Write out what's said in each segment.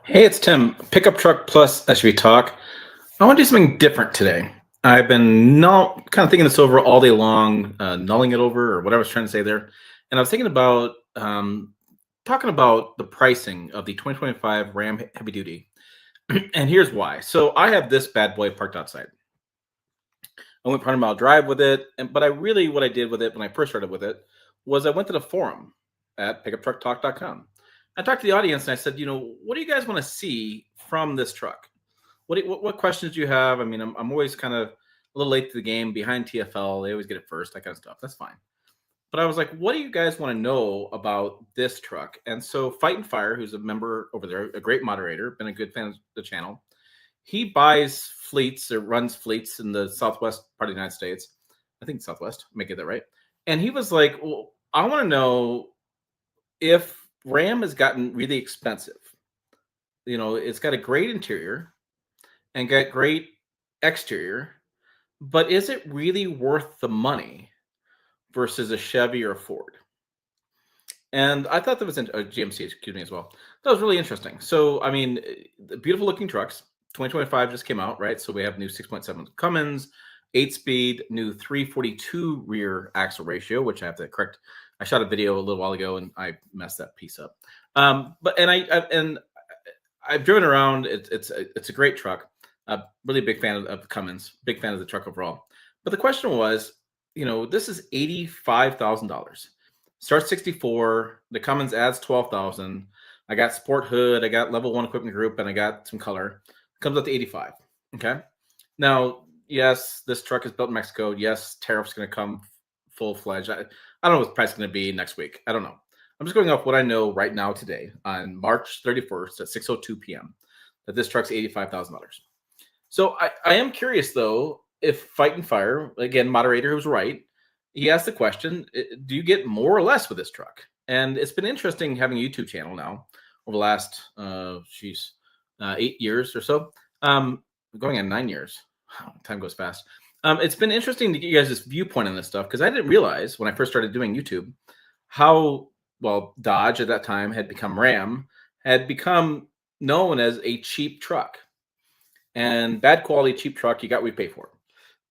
Hey, it's Tim. Pickup truck plus SUV talk. I want to do something different today. I've been kind of thinking this over all day long, nulling it over or whatever I was trying to say there. And I was thinking about talking about the pricing of the 2025 Ram Heavy Duty. And here's why. So I have this bad boy parked outside. I went 100-mile drive with it, but what I did with it when I first started with it was I went to the forum at pickuptrucktalk.com. I talked to the audience and I said, what do you guys want to see from this truck? What questions do you have? I mean, I'm always kind of a little late to the game, behind TFL. They always get it first, that kind of stuff. That's fine. But I was like, what do you guys want to know about this truck? And so Fight and Fire, who's a member over there, a great moderator, been a good fan of the channel. He buys fleets or runs fleets in the southwest part of the United States. I think Southwest, I may get that right. And he was like, well, I want to know if Ram has gotten really expensive. It's got a great interior and got great exterior, but is it really worth the money versus a Chevy or a Ford? And I thought that was a GMC, excuse me, as well. That was really interesting. So, I mean, the beautiful looking trucks. 2025 just came out, right? So we have new 6.7 Cummins, 8-speed, new 342 rear axle ratio, which I have to correct. I shot a video a little while ago and I messed that piece up. I've driven around. It's a great truck. Really big fan of Cummins. Big fan of the truck overall. But the question was, this is $85,000. Starts 64. The Cummins adds 12,000. I got sport hood. I got level 1 equipment group, and I got some color. Comes up to 85. Okay. Now, yes, this truck is built in Mexico. Yes, tariffs going to come full fledged. I don't know what the price is going to be next week. I don't know. I'm just going off what I know right now today on March 31st at 6:02 p.m. that this truck's $85,000. So I am curious though if Fight and Fire, again, moderator who's right, he asked the question, do you get more or less with this truck? And it's been interesting having a YouTube channel now over the last 8 years or so. Going on 9 years. Wow, time goes fast. It's been interesting to get you guys this viewpoint on this stuff because I didn't realize when I first started doing YouTube how well Dodge at that time had become Ram, had become known as a cheap truck. And bad quality, cheap truck, you got what you pay for.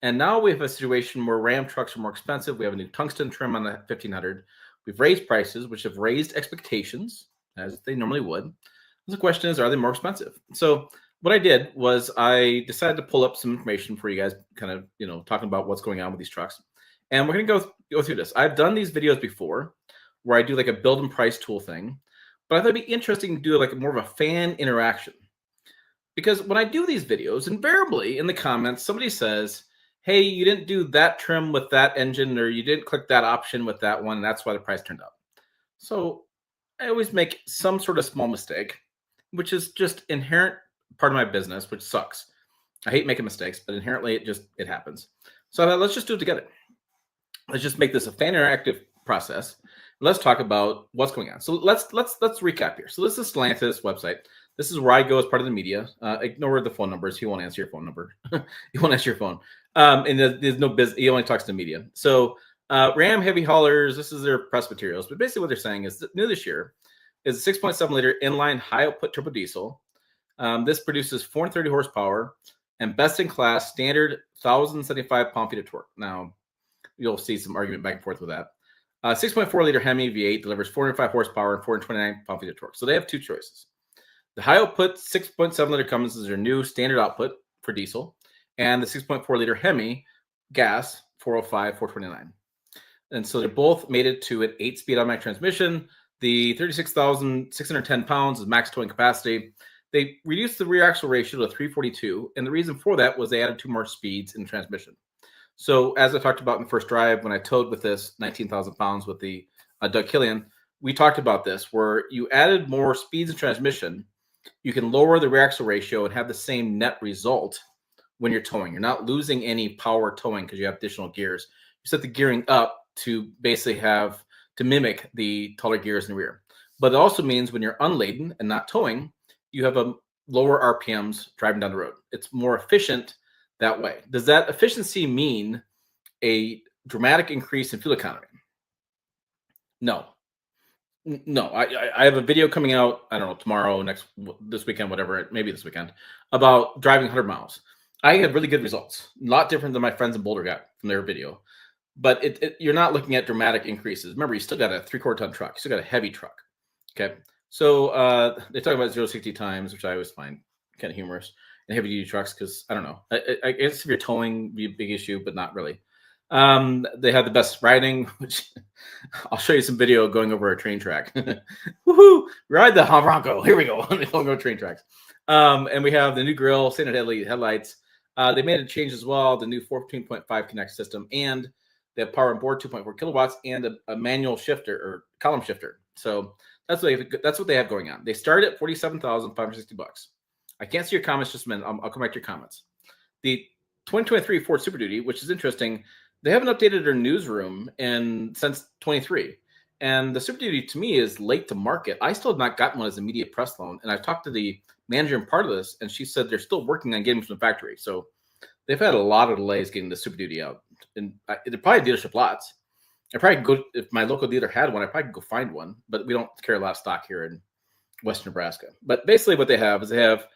And now we have a situation where Ram trucks are more expensive. We have a new tungsten trim on the 1500. We've raised prices, which have raised expectations, as they normally would. The question is, are they more expensive? So what I did was I decided to pull up some information for you guys, kind of, talking about what's going on with these trucks. And we're going to go through this. I've done these videos before where I do like a build and price tool thing, but I thought it'd be interesting to do like more of a fan interaction. Because when I do these videos, invariably in the comments, somebody says, hey, you didn't do that trim with that engine, or you didn't click that option with that one. And that's why the price turned up. So I always make some sort of small mistake, which is just inherent part of my business, which sucks. I hate making mistakes, but inherently it happens. So I thought, let's just do it together. Let's just make this a fan interactive process. Let's talk about what's going on. So let's recap here. So this is Stellantis website. This is where I go as part of the media. Ignore the phone numbers. He won't answer your phone number. He won't answer your phone. And there's no business. He only talks to media. So Ram heavy haulers, this is their press materials. But basically what they're saying is that new this year is a 6.7 liter inline high output turbo diesel. This produces 430 horsepower and best in class standard 1,075 pound-feet of torque. Now, you'll see some argument back and forth with that. 6.4 liter Hemi V8 delivers 405 horsepower and 429 pound-feet of torque. So they have two choices. The high output 6.7 liter Cummins is their new standard output for diesel, and the 6.4 liter Hemi gas 405, 429. And so they're both mated to an 8-speed automatic transmission. The 36,610 pounds is max towing capacity. They reduced the rear axle ratio to 342, and the reason for that was they added 2 more speeds in transmission. So as I talked about in the first drive, when I towed with this 19,000 pounds with the Doug Killian, we talked about this, where you added more speeds in transmission, you can lower the rear axle ratio and have the same net result when you're towing. You're not losing any power towing because you have additional gears. You set the gearing up to basically to mimic the taller gears in the rear. But it also means when you're unladen and not towing, you have a lower RPMs driving down the road. It's more efficient that way. Does that efficiency mean a dramatic increase in fuel economy? No. No, I have a video coming out. I don't know, tomorrow, this weekend, whatever, maybe this weekend, about driving 100 miles. I had really good results. A lot different than my friends in Boulder got from their video. But you're not looking at dramatic increases. Remember, you still got a 3/4 ton truck. You still got a heavy truck. Okay. So they talk about 0 to 60 times, which I always find kind of humorous in heavy duty trucks because I don't know. I guess if you're towing, would be a big issue, but not really. They have the best riding, which I'll show you some video going over a train track. Woohoo! Ride the Bronco. Here we go. We'll go train tracks. And we have the new grill, standard headlights. They made a change as well. The new 14.5 connect system, and they have power on board, 2.4 kilowatts, and a manual shifter or column shifter. So that's what they have going on. They start at $47,560. I can't see your comments just a minute. I'll come back to your comments. The 2023 Ford Super Duty, which is interesting, they haven't updated their newsroom since 23. And the Super Duty to me is late to market. I still have not gotten one as a media press loan. And I've talked to the manager and part of this, and she said they're still working on getting them from the factory. So they've had a lot of delays getting the Super Duty out. And they're probably dealership lots. I probably go, if my local dealer had one, I probably could go find one, but we don't carry a lot of stock here in Western Nebraska. But basically what they have is they have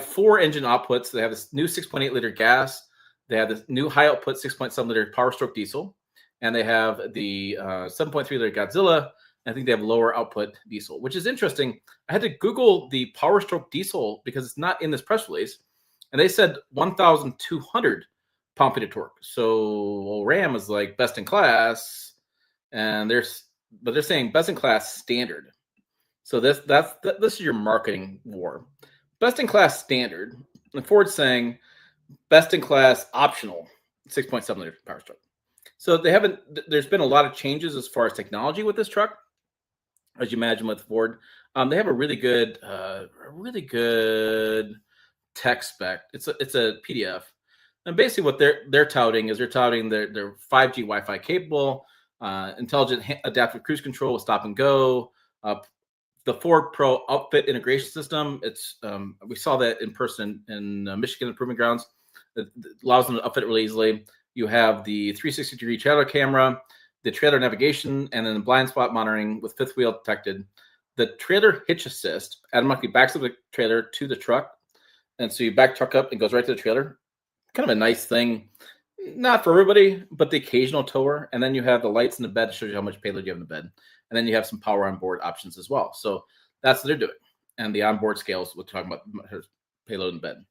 4 engine outputs. They have this new 6.8 liter gas. They have this new high output 6.7 liter Power Stroke diesel, and they have the 7.3 liter Godzilla. I think they have lower output diesel, which is interesting. I had to Google the Power Stroke diesel because it's not in this press release, and they said 1,200 pound-feet of torque. So Ram is like best in class, and they're saying best in class standard. So this is your marketing war. Best in class standard. And Ford's saying best in class optional 6.7 liter Power Stroke. So there's been a lot of changes as far as technology with this truck, as you imagine with Ford. They have a really good tech spec. It's a PDF. And basically what they're touting is they're 5G Wi-Fi capable, intelligent adaptive cruise control with stop and go, the Ford Pro Outfit integration system. It's we saw that in person in Michigan Improvement Grounds. It allows them to outfit it really easily. You have the 360-degree trailer camera, the trailer navigation, and then the blind spot monitoring with fifth wheel detected. The trailer hitch assist automatically backs up the trailer to the truck, and so you back truck up and goes right to the trailer. Kind of a nice thing, not for everybody, but the occasional tower. And then you have the lights in the bed to show you how much payload you have in the bed. And then you have some power on board options as well. So that's what they're doing. And the onboard scales, we're talking about payload in bed.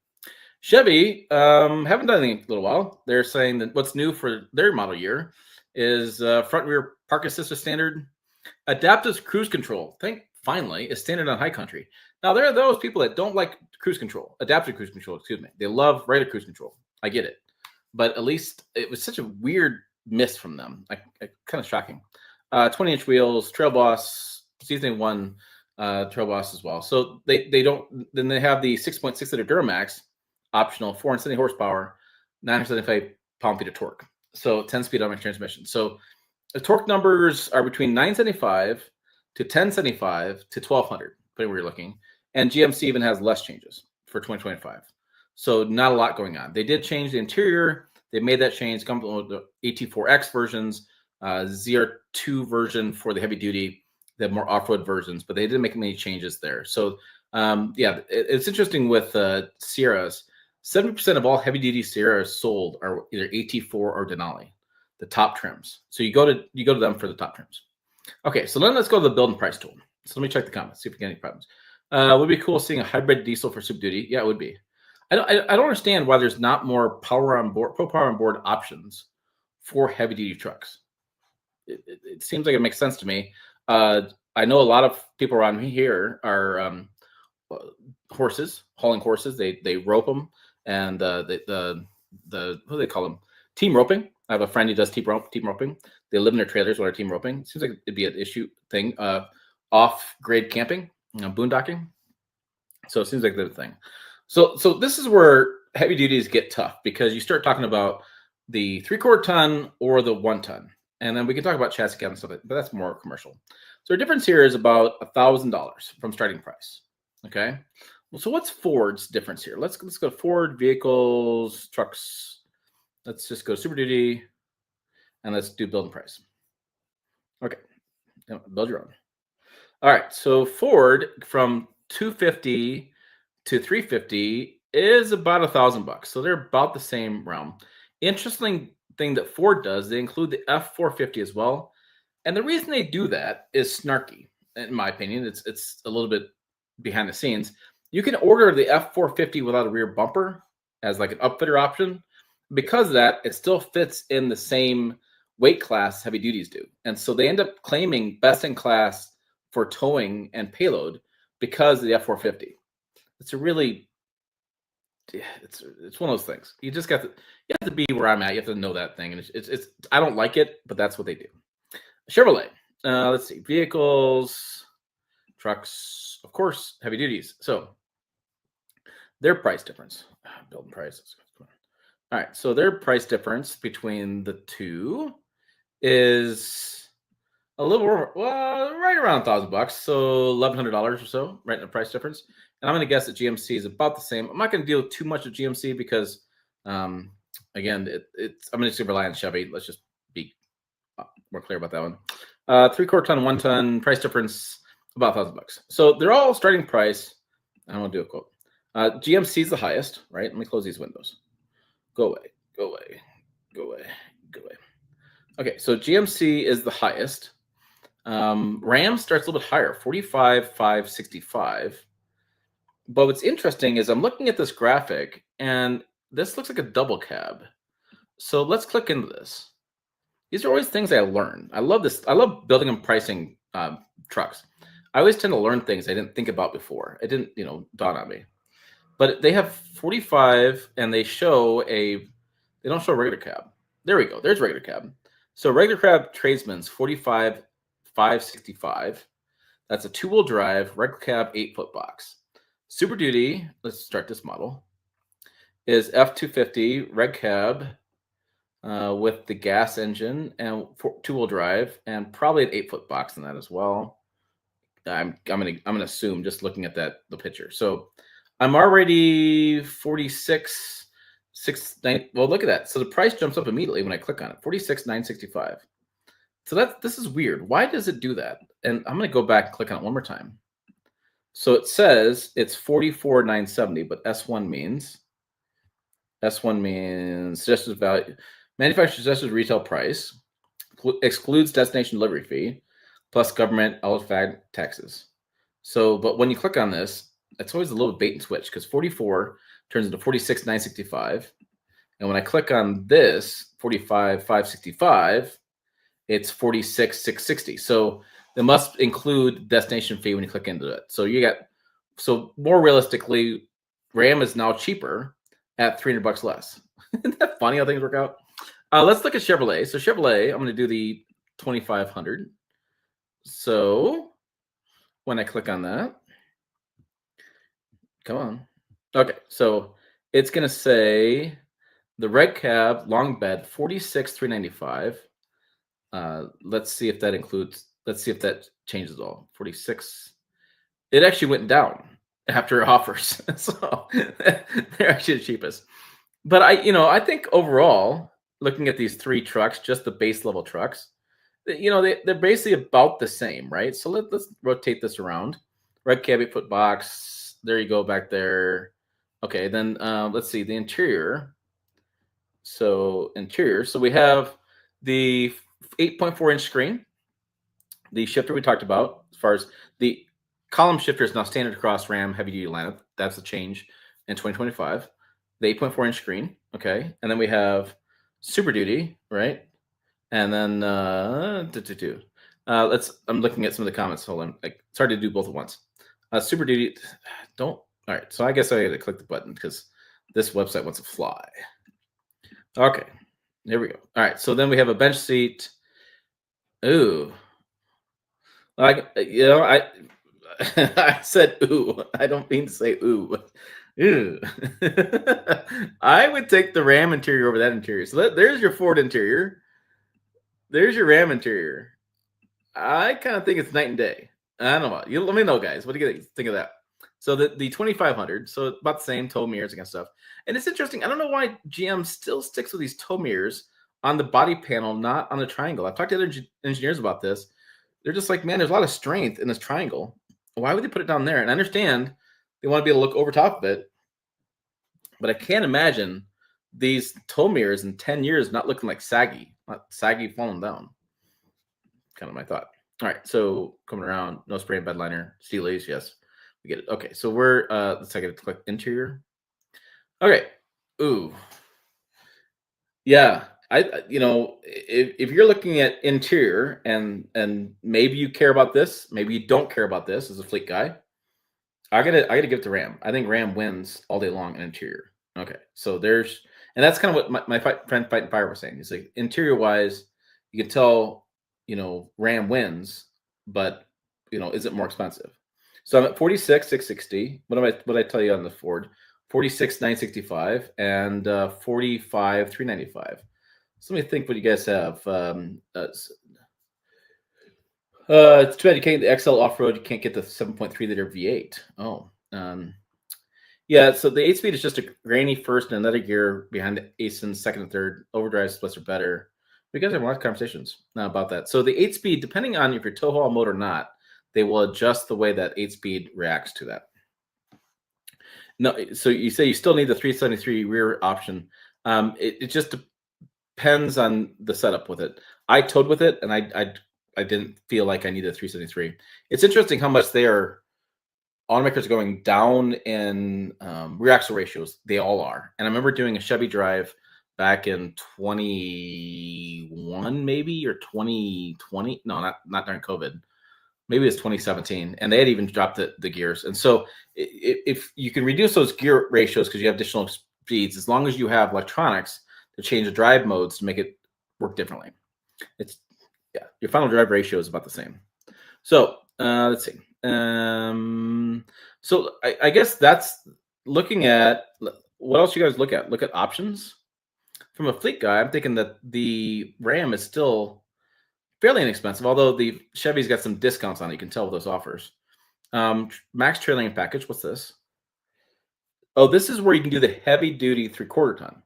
Chevy haven't done anything in a little while. They're saying that what's new for their model year is front rear park assist is standard. Adaptive cruise control, finally, is standard on high country. Now, there are those people that don't like cruise control, adaptive cruise control, excuse me. They love regular cruise control. I get it. But at least it was such a weird miss from them. Kind of shocking. 20-inch wheels, Trail Boss, season 1 Trail Boss as well. So they don't, then they have the 6.6 liter Duramax, optional, 470 horsepower, 975 pound-feet of torque. So 10-speed automatic transmission. So the torque numbers are between 975 to 1075 to 1200, depending where you're looking. And GMC even has less changes for 2025. So not a lot going on. They did change the interior. They made that change. Come with the AT4X versions, ZR2 version for the heavy duty. They have more off-road versions, but they didn't make many changes there. So yeah, it's interesting with Sierras. 70% of all heavy duty Sierras sold are either AT4 or Denali, the top trims. So you go to them for the top trims. Okay, so then let's go to the build and price tool. So let me check the comments, see if we get any problems. Would be cool seeing a hybrid diesel for Super Duty. Yeah, it would be. I don't understand why there's not more power on board, pro power on board options for heavy duty trucks. It seems like it makes sense to me. I know a lot of people around me here are horses, hauling horses. They rope them, and the what do they call them? Team roping. I have a friend who does team roping. They live in their trailers while they're team roping. It seems like it'd be an issue thing. Off-grade camping, boondocking. So it seems like the thing. So this is where heavy duties get tough because you start talking about the 3/4 ton or the 1 ton, and then we can talk about chassis cab and stuff, but that's more commercial. So the difference here is about $1,000 from starting price. Okay. Well, so what's Ford's difference here? Let's go Ford vehicles, trucks. Let's just go Super Duty, and let's do build and price. Okay. Build your own. All right. So Ford from 250 to 350 is about $1,000. So they're about the same realm. Interesting thing that Ford does, they include the F450 as well. And the reason they do that is snarky, in my opinion. It's a little bit behind the scenes. You can order the F450 without a rear bumper as like an upfitter option. Because of that, it still fits in the same weight class heavy duties do. And so they end up claiming best in class for towing and payload because of the F450. It's a really it's one of those things. You just got to you have to be where I'm at. You have to know that thing, and it's I don't like it, but that's what they do. Chevrolet. Let's see, vehicles, trucks, of course, heavy duties. So their price difference, building prices. All right, so their price difference between the two is a little more, well, right around $1,000, so $1,100 or so, right in the price difference. And I'm going to guess that GMC is about the same. I'm not going to deal too much with GMC because, again, I'm going to rely on Chevy. Let's just be more clear about that one. 3/4 ton, 1 ton, price difference about $1,000. So they're all starting price. I don't want to do a quote. GMC is the highest, right? Let me close these windows. Go away, go away, go away, go away. Okay, so GMC is the highest. Ram starts a little bit higher, 45,565. But what's interesting is I'm looking at this graphic, and this looks like a double cab. So let's click into this. These are always things I learn. I love this. I love building and pricing trucks. I always tend to learn things I didn't think about before. It didn't, dawn on me. But they have 45, and they don't show a regular cab. There we go. There's regular cab. So regular cab tradesman's 45,565. That's a 2-wheel drive, regular cab, 8-foot box. Super Duty, let's start this model, is F250 reg cab with the gas engine and 2-wheel drive, and probably an 8-foot box in that as well. I'm gonna assume just looking at the picture. So I'm already 46, 9. Well, look at that. So the price jumps up immediately when I click on it. 46,965. So this is weird. Why does it do that? And I'm gonna go back and click on it one more time. So it says it's 44,970, but S1 means suggested value, manufacturer suggested retail price, excludes destination delivery fee, plus government eligible taxes. So, but when you click on this, it's always a little bait and switch because 44 turns into 46,965. And when I click on this 45,565, it's 46,660. So they must include destination fee when you click into it. So more realistically, Ram is now cheaper at $300 less. Isn't that funny how things work out? Let's look at Chevrolet. So Chevrolet, I'm going to do the 2,500. So when I click on that, come on. Okay, so it's going to say the red cab long bed 46,395. Let's see if that includes. Let's see if that changes at all. 46. It actually went down after offers, so they're actually the cheapest. But I think overall, looking at these 3 trucks, just the base level trucks, they're basically about the same, right? So let's rotate this around. Red cab 8-foot box. There you go back there. Okay, then let's see the interior. So we have the 8.4-inch screen, the shifter we talked about. As far as the column shifter is now standard across Ram heavy duty lineup. That's a change in 2025. The 8.4-inch screen, okay, and then we have Super Duty, right? And then I'm looking at some of the comments. Hold on, it's hard to do both at once. Super Duty, all right. So I guess I got to click the button because this website wants to fly. Okay, there we go. All right, so then we have a bench seat. Ooh, I said ooh. I don't mean to say ooh. Ooh. I would take the Ram interior over that interior. So there's your Ford interior. There's your Ram interior. I kind of think it's night and day. I don't know. You let me know, guys. What do you think of that? So the 2,500, so about the same tow mirrors and stuff. And it's interesting. I don't know why GM still sticks with these tow mirrors on the body panel, not on the triangle. I've talked to other engineers about this. they're just like, man, there's a lot of strength in this triangle. Why would they put it down there? And I understand they want to be able to look over top of it, but I can't imagine these tow mirrors in 10 years not looking like saggy, not saggy falling down. Kind of my thought. All right, so coming around, no spray and bed liner, Steely's, yes, we get it. Okay, so we're let's take it to click interior. Okay, ooh, yeah, if you're looking at interior and maybe you care about this, maybe you don't care about this as a fleet guy, I gotta give it to Ram. I think Ram wins all day long in interior. Okay, so there's and that's kind of what friend Fight and Fire was saying. It's like interior wise, you can tell Ram wins, but is it more expensive? So I'm at 46,660. What I tell you on the Ford? 46,965 and 45,395. So let me think what you guys have. It's too bad you can't get the XL off road. You can't get the 7.3 liter V8. Oh, yeah. So the 8 speed is just a grainy first and another gear behind the ASIN second and third. Overdrive splits are better. We guys have a lot of conversations now about that. So the 8 speed, depending on if you're tow haul mode or not, they will adjust the way that 8 speed reacts to that. No, so you say you still need the 373 rear option. It just depends on the setup with it. I towed with it, and I didn't feel like I needed a 373. It's interesting how much automakers are going down in rear axle ratios. They all are. And I remember doing a Chevy drive back in 21, maybe, or 2020. No, not during COVID. Maybe it's 2017, and they had even dropped the gears. And so if you can reduce those gear ratios because you have additional speeds, as long as you have electronics to change the drive modes to make it work differently. Your final drive ratio is about the same. So let's see. So I guess that's looking at what else you guys look at. Look at options. From a fleet guy, I'm thinking that the Ram is still fairly inexpensive, although the Chevy's got some discounts on it. You can tell with those offers. Max trailing package. What's this? Oh, this is where you can do the heavy duty 3/4 ton.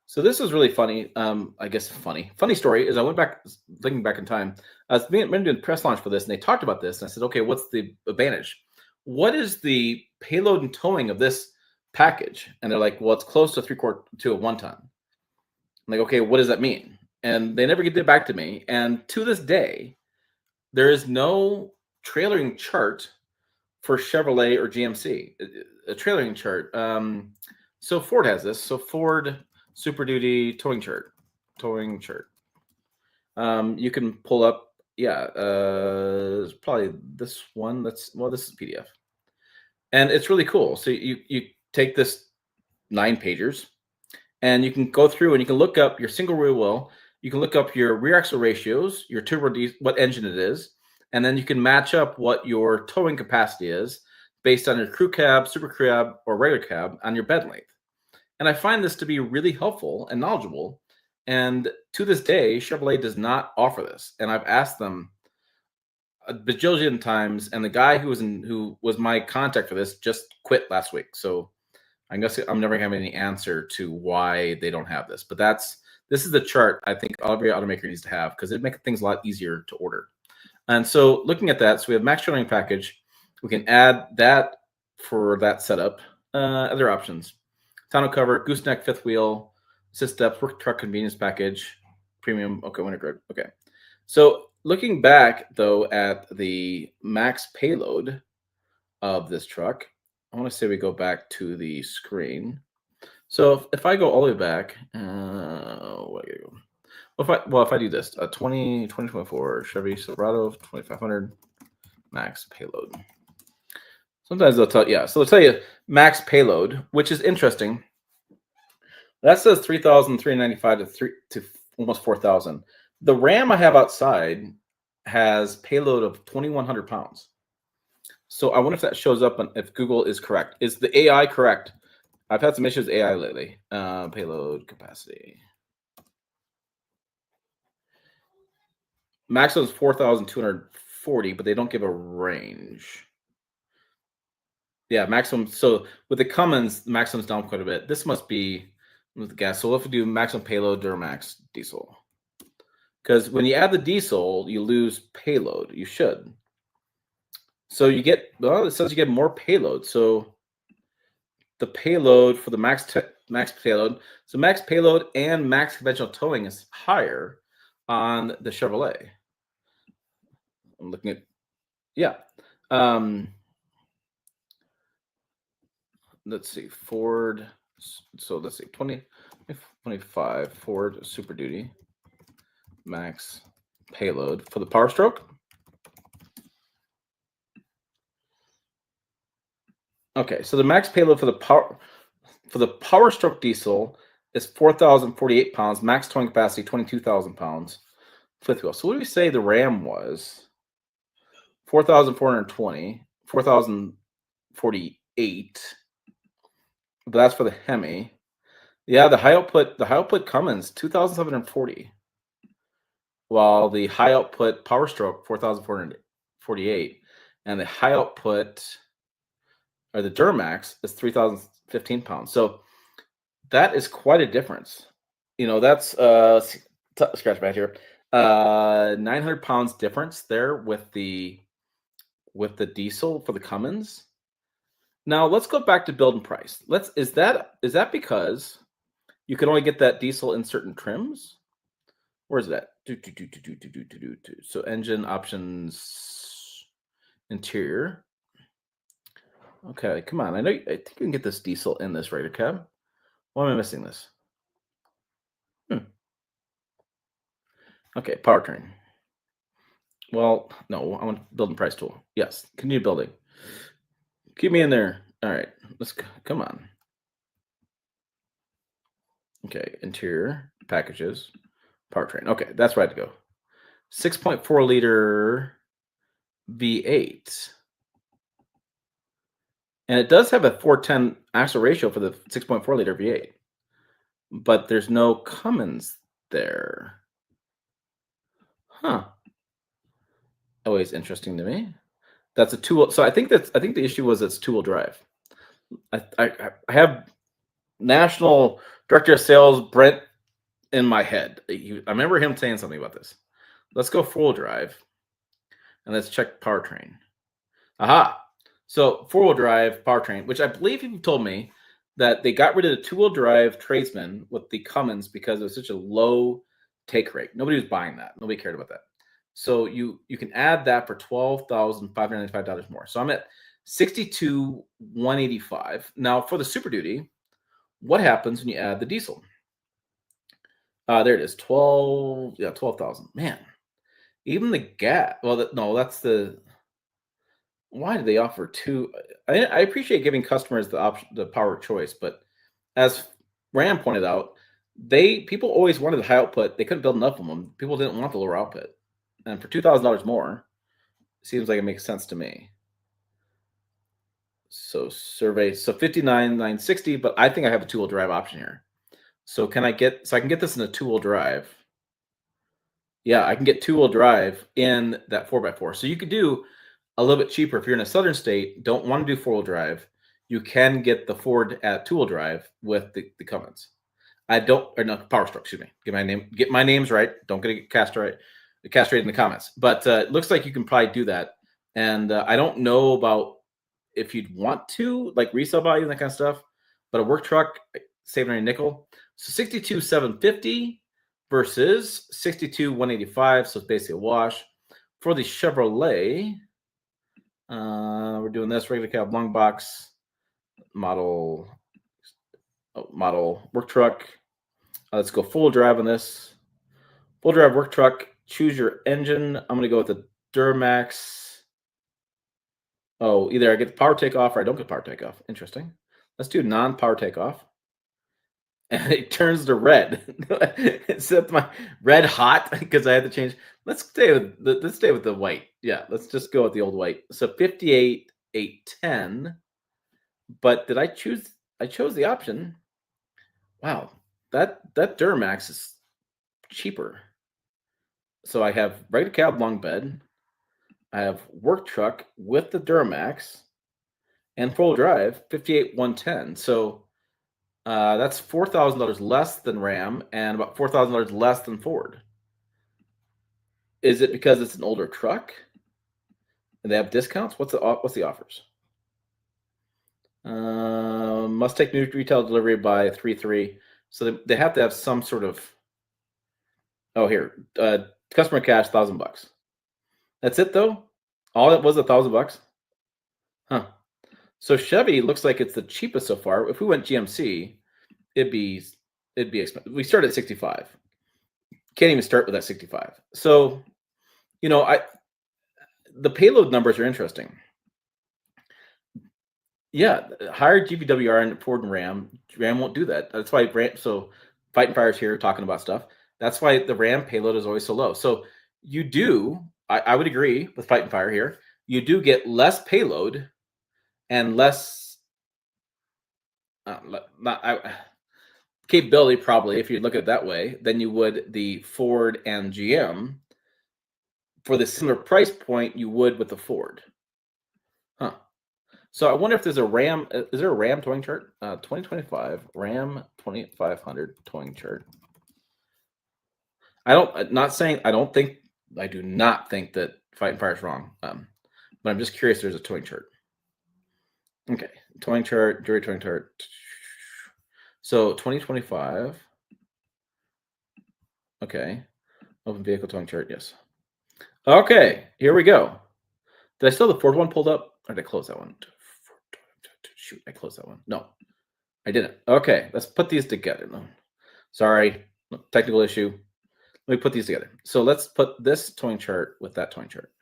So this was really funny. I guess funny story is I went back, thinking back in time. I was doing a press launch for this, and they talked about this. And I said, okay, what's the advantage? What is the payload and towing of this package? And they're like, well, it's close to 3/4 to a 1 ton. I'm like, okay, what does that mean? And they never get back to me. And to this day, there is no trailering chart for Chevrolet or GMC. A trailering chart. So Ford has this. So Ford Super Duty towing chart. You can pull up. Yeah, it's probably this one. This is PDF, and it's really cool. So you take this 9 pagers, and you can go through and you can look up your single rear wheel. You can look up your rear axle ratios, your turbo what engine it is, and then you can match up what your towing capacity is based on your crew cab, super cab, or regular cab on your bed length. And I find this to be really helpful and knowledgeable. And to this day, Chevrolet does not offer this. And I've asked them a bajillion times, and the guy who was my contact for this just quit last week. So I guess I'm never gonna have any answer to why they don't have this. But this is the chart I think every automaker needs to have because it makes things a lot easier to order. And so looking at that, so we have max trailing package. We can add that for that setup. Other options. Tonneau cover, gooseneck, fifth wheel, assist steps, work truck convenience package, premium. Okay, winter grid. Okay. So looking back though at the max payload of this truck, I want to say we go back to the screen. So if I go all the way back, if I do this, 2024 Chevy Silverado 2500 max payload. Sometimes they'll tell, so they'll tell you max payload, which is interesting. That says 3,395 to almost 4,000. The Ram I have outside has payload of 2,100 pounds. So I wonder if that shows up if Google is correct. Is the AI correct? I've had some issues with AI lately. Payload capacity. Maximum is 4,240, but they don't give a range. Yeah, maximum. So with the Cummins, the maximum's down quite a bit. This must be with the gas. So we'll have to do maximum payload Duramax diesel. because when you add the diesel, you lose payload. You should. So you get, well, it says you get more payload. So the payload for the max payload, so max payload and max conventional towing is higher on the Chevrolet. I'm looking at, yeah. Um, let's see, Ford. So let's see, 2025 Ford Super Duty max payload for the Power Stroke. Okay, so the max payload for the Power Stroke diesel is 4,048 pounds, max towing capacity 22,000 pounds. Fifth wheel. So what do we say the Ram was? 4,420, 4,048. But that's for the Hemi. Yeah, the high output Cummins 2,740, while the high output Power Stroke 4,448, and the high output or the Duramax is 3,015 pounds. So that is quite a difference. That's scratch back here. 900 pounds difference there with the diesel for the Cummins. Now let's go back to build and price. Is that because you can only get that diesel in certain trims? Where is that? So engine options, interior. Okay, come on. I think you can get this diesel in this Raider cab. Why am I missing this? Okay, powertrain. Well, no, I want building price tool. Yes, continue building. Keep me in there. All right, let's go. Come on. Okay, interior, packages, powertrain. Okay, that's where I had to go. 6.4 liter V8. And it does have a 410 axle ratio for the 6.4 liter V8. But there's no Cummins there. Huh. Always interesting to me. That's a two-wheel. So I think the issue was it's two-wheel drive. I have National Director of Sales Brent in my head. I remember him saying something about this. Let's go four-wheel drive, and let's check powertrain. Aha! So four-wheel drive powertrain, which I believe you told me that they got rid of the two-wheel drive tradesman with the Cummins because it was such a low take rate. Nobody was buying that. Nobody cared about that. So you can add that for $12,595 more. So I'm at $62,185. Now for the Super Duty, what happens when you add the diesel? There it is, 12,000. Man, even the gas. Well, no, that's the. Why do they offer two? I appreciate giving customers the option, the power of choice, but as Ram pointed out, people always wanted the high output. They couldn't build enough of them. People didn't want the lower output, and for $2,000 more, seems like it makes sense to me. So survey, so 59,960, but I think I have a two-wheel drive option here. So I can get this in a two-wheel drive. Yeah, I can get two-wheel drive in that 4x4. So you could do a little bit cheaper if you're in a southern state, don't want to do four-wheel drive. You can get the Ford at two-wheel drive with the Cummins. I don't, or no, Power Stroke. Excuse me. Get my names right. Don't get castrated in the comments. But it looks like you can probably do that. And I don't know about if you'd want to, like resale value and that kind of stuff. But a work truck, saving a nickel. So 62,750 versus 62,185. So it's basically a wash. For the Chevrolet, we're doing this regular cab long box model work truck. Let's go full drive on this. Full drive work truck. Choose your engine. I'm gonna go with the Duramax. Oh, either I get the power takeoff or I don't get power takeoff. Interesting. Let's do non-power takeoff. And it turns to red. Except my red hot because I had to change. Let's stay with the white. Yeah, let's just go with the old white. So 58,810. But did I choose? I chose the option. Wow, that Duramax is cheaper. So I have regular cab long bed. I have work truck with the Duramax and full drive 58,110. So that's $4,000 less than Ram and about $4,000 less than Ford. Is it because it's an older truck and they have discounts? What's the offers? Must take new retail delivery by 3/3. So they have to have some sort of. Oh, here, customer cash $1,000. That's it though. All it was $1,000. Huh. So Chevy looks like it's the cheapest so far. If we went GMC, it'd be it'd be expensive. We start at 65. Can't even start with that 65. So I the payload numbers are interesting. Yeah, higher GVWR in Ford and Ram. Ram won't do that. That's why Fighting Fire's here talking about stuff. That's why the Ram payload is always so low. So you do, I would agree with Fighting Fire here. You do get less payload and less not capability, probably, if you look at it that way, than you would the Ford and GM for the similar price point you would with the Ford. Huh. So I wonder if there's a Ram. Is there a Ram towing chart? 2025 Ram 2500 towing chart. Not saying I don't think. I do not think that Fighting Fire is wrong. But I'm just curious. There's a towing chart. Okay, towing chart, jury towing chart. So 2025. Okay, open vehicle towing chart. Yes. Okay, here we go. Did I still have the Ford one pulled up? Or did I close that one? Shoot, I closed that one. No, I didn't. Okay, let's put these together. No, sorry, technical issue. Let me put these together. So let's put this towing chart with that towing chart.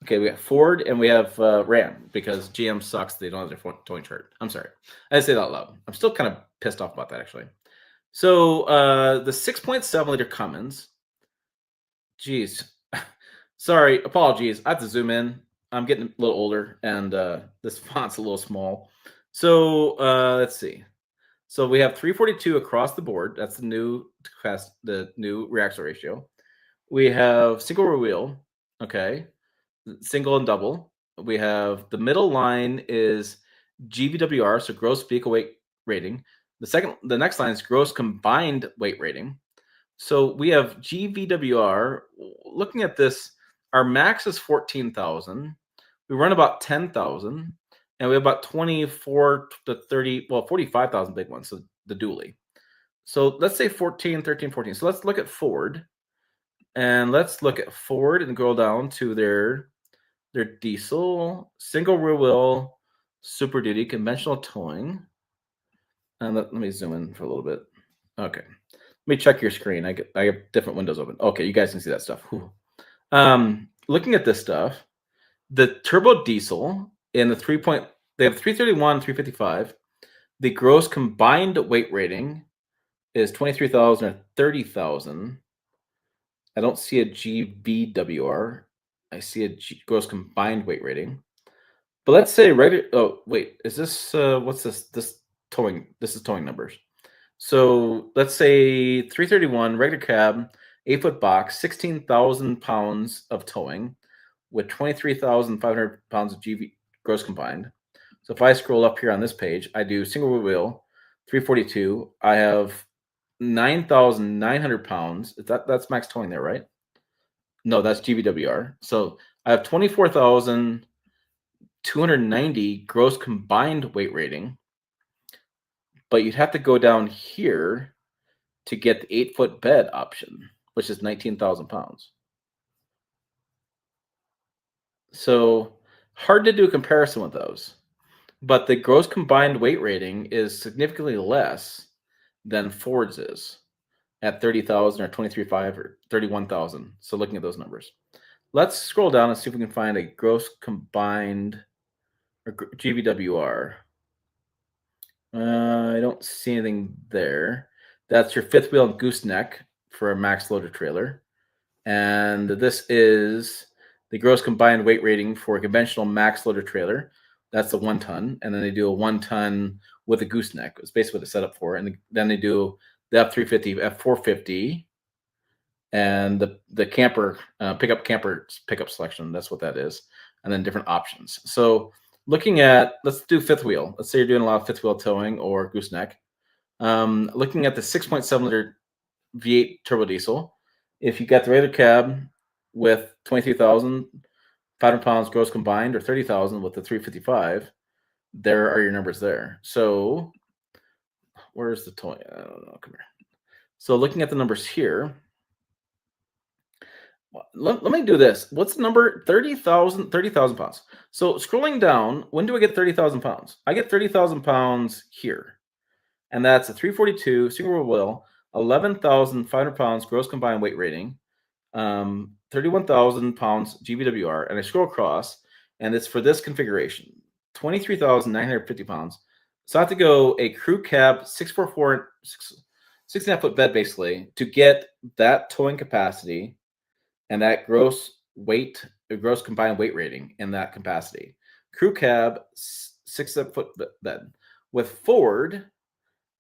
Okay, we have Ford and we have Ram because GM sucks. They don't have their towing chart. I'm sorry. I didn't say that out loud. I'm still kind of pissed off about that, actually. So the 6.7 liter Cummins. Geez. Sorry, apologies. I have to zoom in. I'm getting a little older and this font's a little small. So let's see. So we have 342 across the board. That's the new reaction ratio. We have single rear wheel. Okay. Single and double. We have the middle line is GVWR, so gross vehicle weight rating. The next line is gross combined weight rating. So we have GVWR. Looking at this, our max is 14,000. We run about 10,000, and we have about 24 to 30, well, 45,000 big ones. So the dually. So let's say 14, 13, 14. So let's look at Ford, and let's look at Ford and go down to their diesel, single rear wheel, Super Duty, conventional towing. And let me zoom in for a little bit. Okay. Let me check your screen. I have different windows open. Okay, you guys can see that stuff. Looking at this stuff, the turbo diesel in the they have 331, 355. The gross combined weight rating is 23,000 or 30,000. I don't see a GVWR. I see a gross combined weight rating. But let's say regular. Oh, wait. Is this what's this? This towing. This is towing numbers. So let's say 331 regular cab, 8-foot box, 16,000 pounds of towing, with 23,500 pounds of GV gross combined. So if I scroll up here on this page, I do single wheel, 342. I have 9,900 pounds. That's max towing there, right? No, that's GVWR. So I have 24,290 gross combined weight rating, but you'd have to go down here to get the 8-foot bed option, which is 19,000 pounds. So hard to do a comparison with those, but the gross combined weight rating is significantly less than Ford's is at 30,000 or 23,500 or 31,000. So looking at those numbers, let's scroll down and see if we can find a gross combined or GVWR. I don't see anything there. That's your fifth wheel and gooseneck for a max loader trailer. And this is the gross combined weight rating for a conventional max loader trailer. That's the 1 ton. And then they do a 1 ton with a gooseneck. It's basically what it's set up for. And then they do the F350, F450, and the camper pickup selection. That's what that is. And then different options. So looking at, let's do fifth wheel. Let's say you're doing a lot of fifth wheel towing or gooseneck. Looking at the 6.7 liter V8 turbo diesel if you got the regular cab with 23,500 pounds gross combined, or 30,000 with the 355, there are your numbers there. So where's the towing? I don't know. Come here. So looking at the numbers here, let me do this. What's the number? 30,000 pounds. So scrolling down, when do I get 30,000 pounds? I get 30,000 pounds here. And that's a 342 single wheel, 11,500 pounds gross combined weight rating, 31,000 pounds GVWR. And I scroll across, and it's for this configuration, 23,950 pounds. So I have to go a crew cab, 644, 6.5 foot bed basically, to get that towing capacity and that gross combined weight rating in that capacity. Crew cab, 6.5 foot bed. With Ford,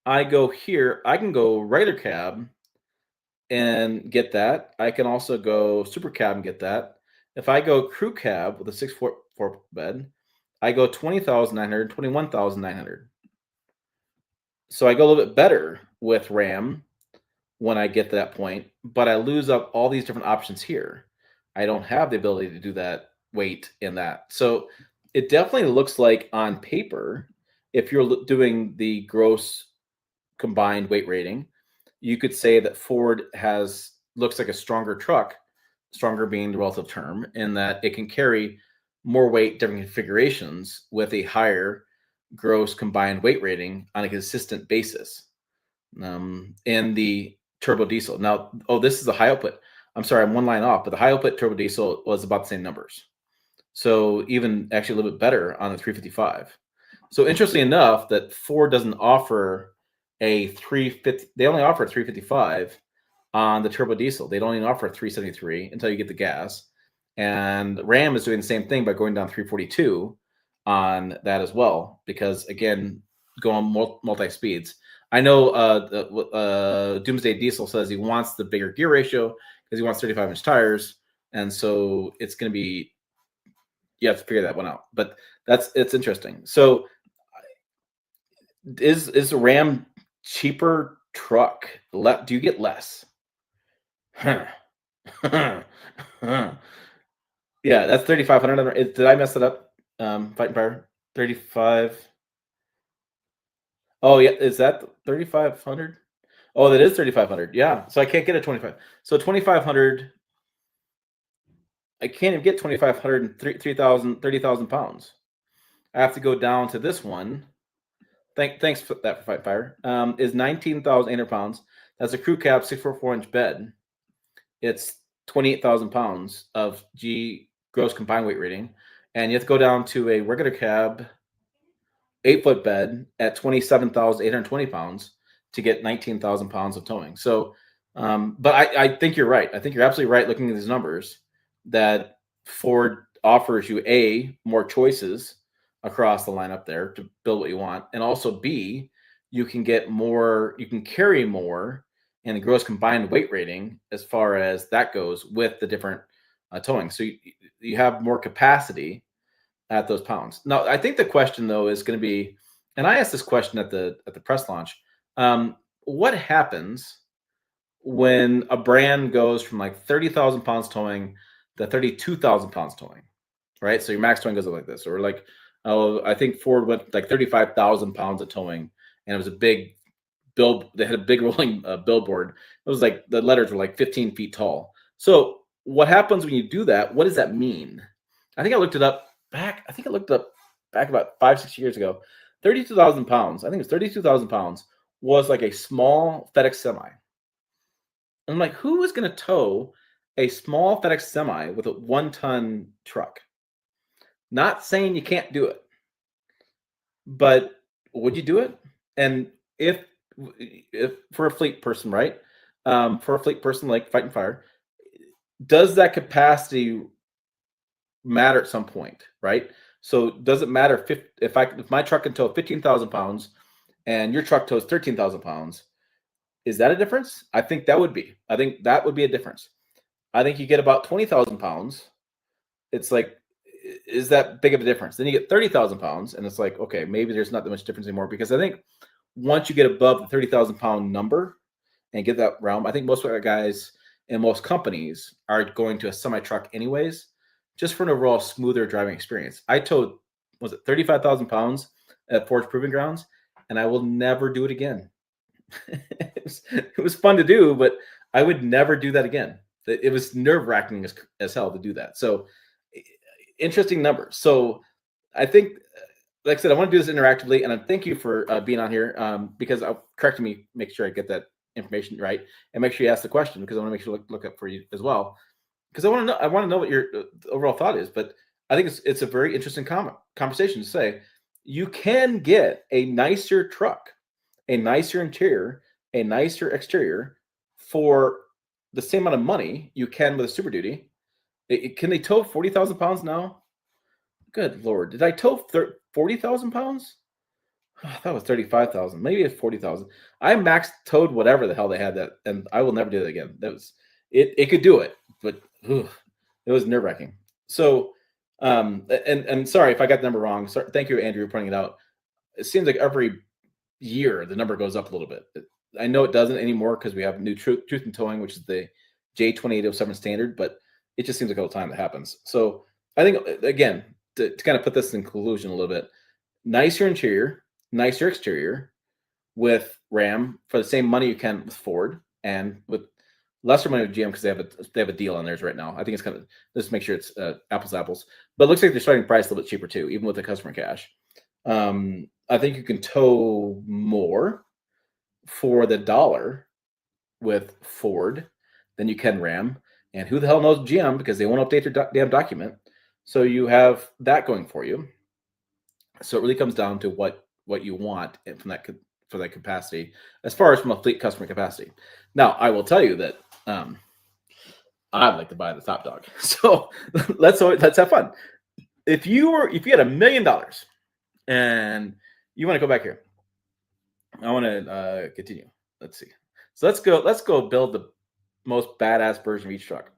I go here, I can go regular cab and get that. I can also go super cab and get that. If I go crew cab with a 6.4 bed, I go 20,900, 21,900. So I go a little bit better with Ram when I get to that point, but I lose up all these different options here. I don't have the ability to do that weight in that. So it definitely looks like on paper, if you're doing the gross combined weight rating, you could say that Ford looks like a stronger truck, stronger being the relative term, in that it can carry more weight, different configurations with a higher gross combined weight rating on a consistent basis. In the turbo diesel. Now, this is the high output. I'm sorry, I'm one line off, but the high output turbo diesel was about the same numbers. So even actually a little bit better on the 355. So interestingly enough, that Ford doesn't offer a 350. They only offer a 355 on the turbo diesel. They don't even offer a 373 until you get the gas. And Ram is doing the same thing by going down 342 on that as well, because again, going multi speeds. I know Doomsday Diesel says he wants the bigger gear ratio because he wants 35-inch tires, and so it's going to be, you have to figure that one out. But it's interesting. So is the Ram cheaper truck? Do you get less? Yeah, that's 3,500. Did I mess it up? Fighting Fire 35. Oh yeah, is that 3,500? Oh, that is 3,500. Yeah, so I can't get a 25. So 2,500. I can't even get 2,500 and 3,000, 30,000 pounds. I have to go down to this one. Thanks for that for Fight Fire. Is 19,800 pounds. That's a crew cab 644-inch bed. It's 28,000 pounds of gross combined weight rating, and you have to go down to a regular cab 8-foot bed at 27,820 pounds to get 19,000 pounds of towing. So, but I think you're right. I think you're absolutely right looking at these numbers that Ford offers you more choices across the lineup there to build what you want. And also B, you can get more, you can carry more in the gross combined weight rating as far as that goes with the different towing. So you have more capacity at those pounds. Now, I think the question though is going to be, and I asked this question at the press launch, what happens when a brand goes from like 30,000 pounds towing to 32,000 pounds towing, right? So your max towing goes up like this, or like, I think Ford went like 35,000 pounds of towing, and it was a big they had a big rolling billboard. It was like the letters were like 15 feet tall. So what happens when you do that? What does that mean? I think I looked it up back. I think I looked up back about 5-6 years ago. 32,000 pounds. I think it was 32,000 pounds was like a small FedEx semi. I'm like, who is going to tow a small FedEx semi with a 1-ton truck? Not saying you can't do it, but would you do it? And if for a fleet person, right? For a fleet person like Fighting Fire, does that capacity matter at some point, right? So does it matter if my truck can tow 15,000 pounds and your truck tows 13,000 pounds? Is that a difference? I think that would be. I think that would be a difference. I think you get about 20,000 pounds. It's like, is that big of a difference? Then you get 30,000 pounds, and it's like, okay, maybe there's not that much difference anymore, because I think once you get above the 30,000 pound number and get that realm, I think most of our guys, and most companies are going to a semi truck anyways, just for an overall smoother driving experience. I towed, was it 35,000 pounds at Forge Proving Grounds, and I will never do it again. It was fun to do, but I would never do that again. It was nerve wracking as hell to do that. So interesting numbers. So I think, like I said, I want to do this interactively, and I thank you for being on here because I'll correct me, make sure I get that information right, and make sure you ask the question because I want to make sure to look up for you as well because I want to know what your overall thought is. But I think it's a very interesting conversation to say you can get a nicer truck, a nicer interior, a nicer exterior for the same amount of money you can with a Super Duty. Can they tow 40,000 pounds now? Good Lord. Did I tow 40,000 pounds? Oh, that was 35,000. Maybe it's 40,000. I max towed whatever the hell they had that, and I will never do that again. That was it could do it, but it was nerve wracking. So, and sorry if I got the number wrong. Sorry, thank you, Andrew, for pointing it out. It seems like every year the number goes up a little bit. I know it doesn't anymore because we have new truth in towing, which is the J2807 standard, but it just seems like all the time that happens. So I think again, to kind of put this in conclusion a little bit, nicer interior, nicer exterior with Ram for the same money you can with Ford, and with lesser money with GM because they have a deal on theirs right now. I think it's kind of, let's make sure it's apples to apples, but it looks like they're starting price a little bit cheaper too, even with the customer cash. I think you can tow more for the dollar with Ford than you can Ram. And who the hell knows GM because they won't update their damn document. So you have that going for you. So it really comes down to what you want from that for that capacity, as far as from a fleet customer capacity. Now I will tell you that I'd like to buy the top dog. So let's have fun. If you had $1 million and you want to go back here, I want to continue. Let's see. So let's go build the most badass version of each truck.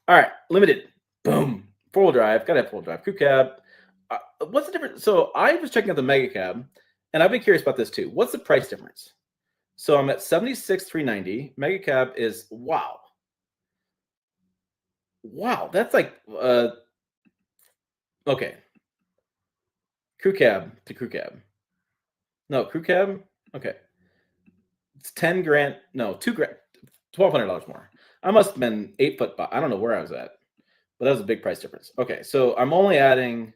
All right, limited. Boom. 4-wheel drive. Gotta have 4-wheel drive. Crew cab. What's the difference? So I was checking out the mega cab, and I've been curious about this too. What's the price difference? So I'm at $76,390. Mega cab is wow. That's like okay. Crew cab to crew cab. No, crew cab. Okay. It's 10 grand. No, 2 grand. $1,200 more. I must have been 8 foot. I don't know where I was at, but that was a big price difference. Okay, so I'm only adding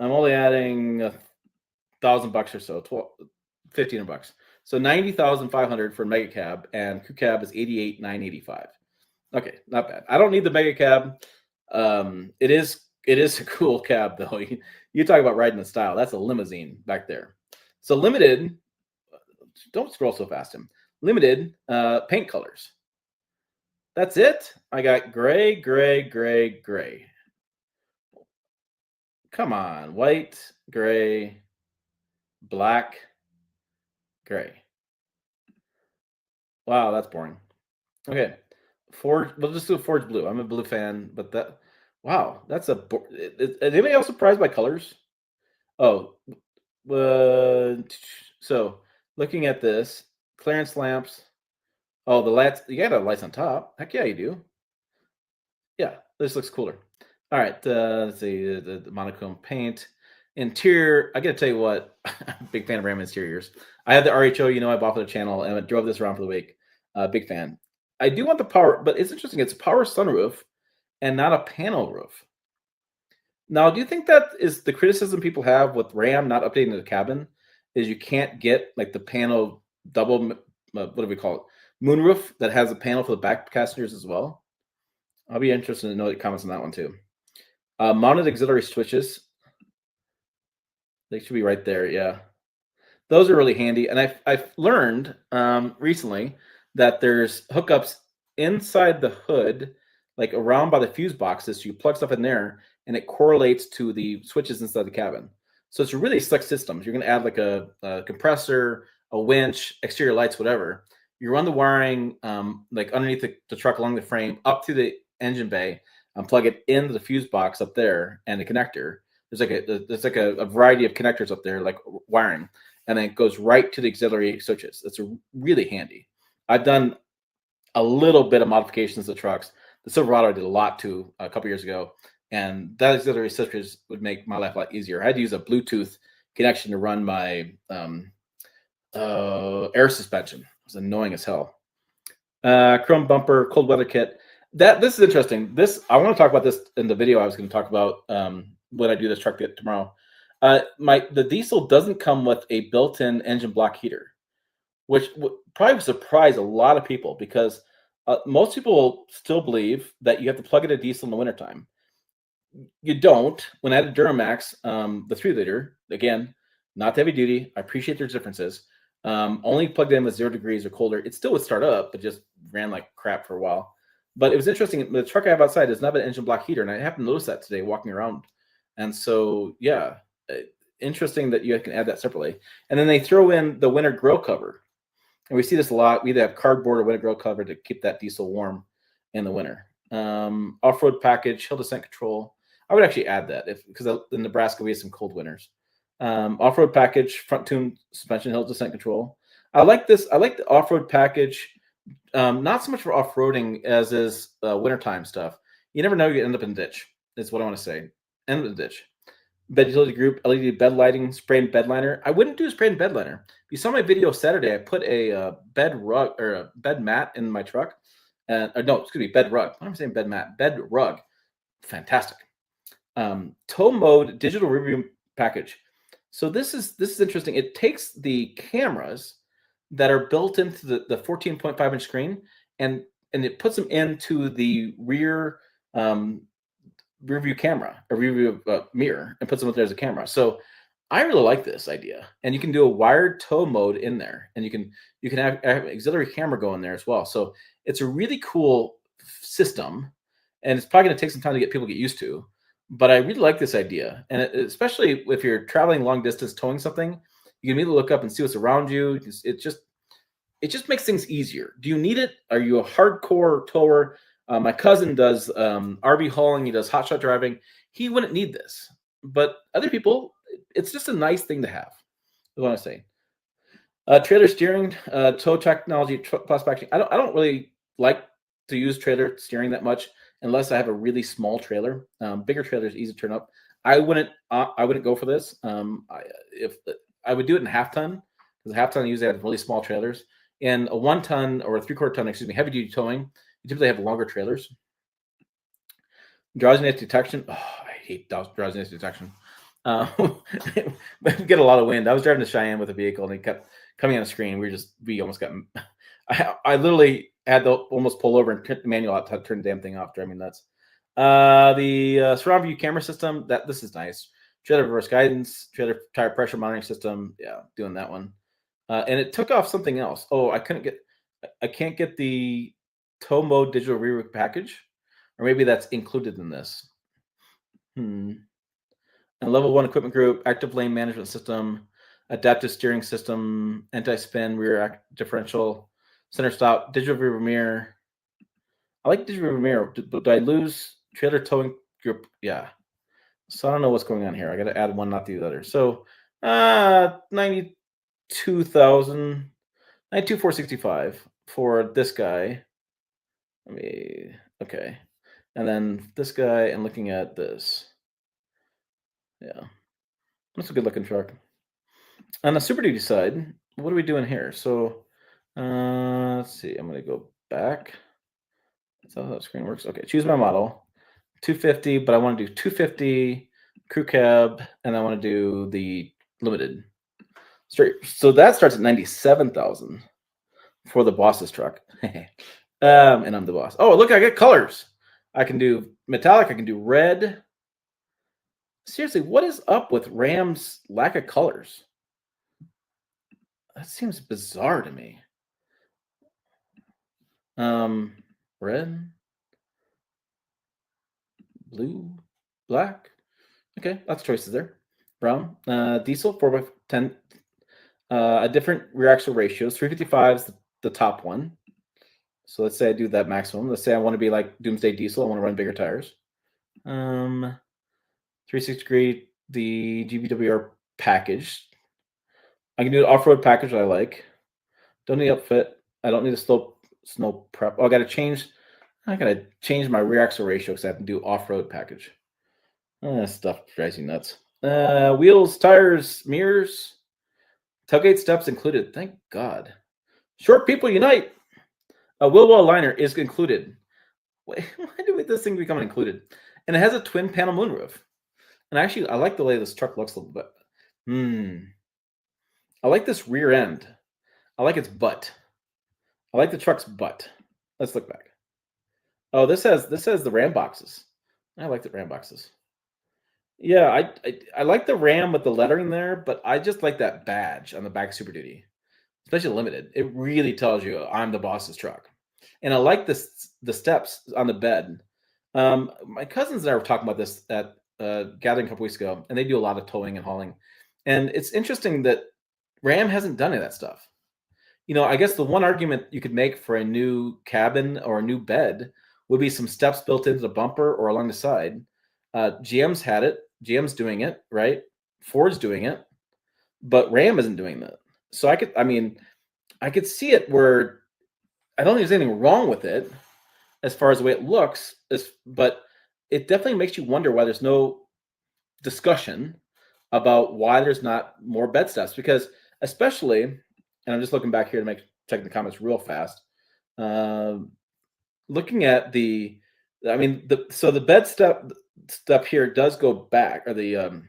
$1,000 or so, $1,500. So $90,500 for mega cab, and crew cab is $88,985. Okay, not bad. I don't need the mega cab. It is a cool cab though. You talk about riding in style. That's a limousine back there. So limited. Don't scroll so fast, Tim. Limited paint colors. That's it. I got gray, gray, gray, gray. Come on, white, gray, black, gray. Wow, that's boring. Okay, Forge. We'll just do Forge blue. I'm a blue fan, but wow, that's a. Is anybody else surprised by colors? Oh, so looking at this, clearance lamps. Oh, the lights. You got lights on top. Heck yeah, you do. Yeah, this looks cooler. All right, let's see the monochrome paint. Interior, I gotta tell you what, big fan of Ram interiors. I have the RHO, I bought for the channel, and I drove this around for the week. Big fan. I do want the power, but it's interesting. It's a power sunroof and not a panel roof. Now, do you think that is the criticism people have with Ram not updating the cabin? Is you can't get like the panel double, what do we call it? Moonroof that has a panel for the back passengers as well. I'll be interested to know your comments on that one too. Mounted auxiliary switches. They should be right there. Yeah, those are really handy. And I've learned recently that there's hookups inside the hood, like around by the fuse boxes. So you plug stuff in there, and it correlates to the switches inside the cabin. So it's a really slick system. You're going to add like a compressor, a winch, exterior lights, whatever. You run the wiring like underneath the truck along the frame up to the engine bay and plug it into the fuse box up there and the connector. There's like a variety of connectors up there, like wiring, and then it goes right to the auxiliary switches. It's really handy. I've done a little bit of modifications to trucks. The Silverado I did a lot to a couple years ago, and that auxiliary switches would make my life a lot easier. I had to use a Bluetooth connection to run my air suspension. It was annoying as hell. Chrome bumper, cold weather kit. This is interesting. This I want to talk about this in the video I was going to talk about when I do this truck tomorrow. The diesel doesn't come with a built-in engine block heater, which would probably surprise a lot of people because most people still believe that you have to plug in a diesel in the wintertime. You don't. When I had a Duramax, the 3 liter, again, not heavy duty. I appreciate there's differences. Only plugged in with 0 degrees or colder. It still would start up, but just ran like crap for a while. But it was interesting. The truck I have outside does not have an engine block heater, and I happened to notice that today walking around. And so, yeah, interesting that you can add that separately. And then they throw in the winter grill cover. And we see this a lot. We either have cardboard or winter grill cover to keep that diesel warm in the winter. Off-road package, hill descent control. I would actually add that because in Nebraska we have some cold winters. Off-road package, front tune suspension, hill descent control. I like this. I like the off-road package. Not so much for off-roading as is wintertime stuff. You never know, you end up in a ditch. Is what I want to say. End of the ditch. Bed utility group, LED bed lighting, spray and bed liner. I wouldn't do a spray and bed liner. If you saw my video Saturday, I put a bed rug or a bed mat in my truck. No, excuse me, bed rug. Why am I saying bed mat? Bed rug. Fantastic. Tow mode digital review package. So this is interesting. It takes the cameras that are built into the 14.5-inch screen and it puts them into the rear view camera or rear view mirror and puts them up there as a camera. So I really like this idea, and you can do a wired tow mode in there, and you can have auxiliary camera go in there as well. So it's a really cool system, and it's probably going to take some time to get people to get used to. But I really like this idea, and especially if you're traveling long distance towing something, you can immediately look up and see what's around you. It just makes things easier. Do you need it? Are you a hardcore tower? My cousin does RV hauling. He does hotshot driving. He wouldn't need this, but other people, it's just a nice thing to have. I want to say, trailer steering, tow technology, plus packaging. I don't really like to use trailer steering that much unless I have a really small trailer. Bigger trailers easy to turn up. I wouldn't go for this. If I would do it in half ton, because a half ton usually have really small trailers. In a 1 ton or a 3/4 ton, excuse me, heavy duty towing, you typically have longer trailers. Drowsiness detection. Oh, I hate drowsiness detection. Get a lot of wind. I was driving to Cheyenne with a vehicle, and it kept coming on the screen. We almost got. I literally had to almost pull over and turn the manual out to turn the damn thing off. Driving nuts. The surround view camera system. This is nice. Trailer reverse guidance. Trailer tire pressure monitoring system. Yeah, doing that one. And it took off something else. Oh, I can't get the tow mode digital rear package, or maybe that's included in this. And level 1 equipment group, active lane management system, adaptive steering system, anti-spin, rear differential, center stop, digital rear mirror. I like digital rear mirror, but do I lose trailer towing group? Yeah. So I don't know what's going on here. I got to add one, not the other. So 92,000, 92,465 for this guy. Okay. And then this guy, and looking at this. Yeah. That's a good looking truck. On the Super Duty side, what are we doing here? So let's see. I'm going to go back. That's how that screen works. Okay, choose my model. 250, but I want to do 250 crew cab, and I want to do the limited. Straight. So that starts at 97,000 for the boss's truck. And I'm the boss. Oh, look, I get colors. I can do metallic. I can do red. Seriously, what is up with Ram's lack of colors? That seems bizarre to me. Red, blue, black. Okay, lots of choices there. Brown, diesel, 4x10. A different rear axle ratios. 355 is the top one. So let's say I do that maximum. Let's say I want to be like Doomsday Diesel. I want to run bigger tires. 360 degree, the GVWR package. I can do an off-road package that I like. Don't need upfit. I don't need a slope Snow prep. Oh, I gotta change my rear axle ratio because I have to do off-road package. Stuff drives you nuts. Wheels, tires, mirrors, tailgate steps included. Thank God. Short people unite. A wheel well liner is included. Why did this thing become included? And it has a twin panel moonroof. And actually, I like the way this truck looks a little bit. I like this rear end. I like its butt. I like the truck's butt. Let's look back. Oh, this has the Ram boxes. I like the Ram boxes. Yeah, I like the Ram with the lettering there, but I just like that badge on the back Super Duty, especially limited. It really tells you I'm the boss's truck. And I like the steps on the bed. My cousins and I were talking about this at gathering a couple weeks ago, and they do a lot of towing and hauling. And it's interesting that Ram hasn't done any of that stuff. I guess the one argument you could make for a new cabin or a new bed would be some steps built into the bumper or along the side. GM's had it. GM's doing it, right? Ford's doing it, but Ram isn't doing that. So I could see it where I don't think there's anything wrong with it as far as the way it looks, but it definitely makes you wonder why there's no discussion about why there's not more bed steps. Because especially, and I'm just looking back here to check the comments real fast. Looking at the bed step here does go back, or the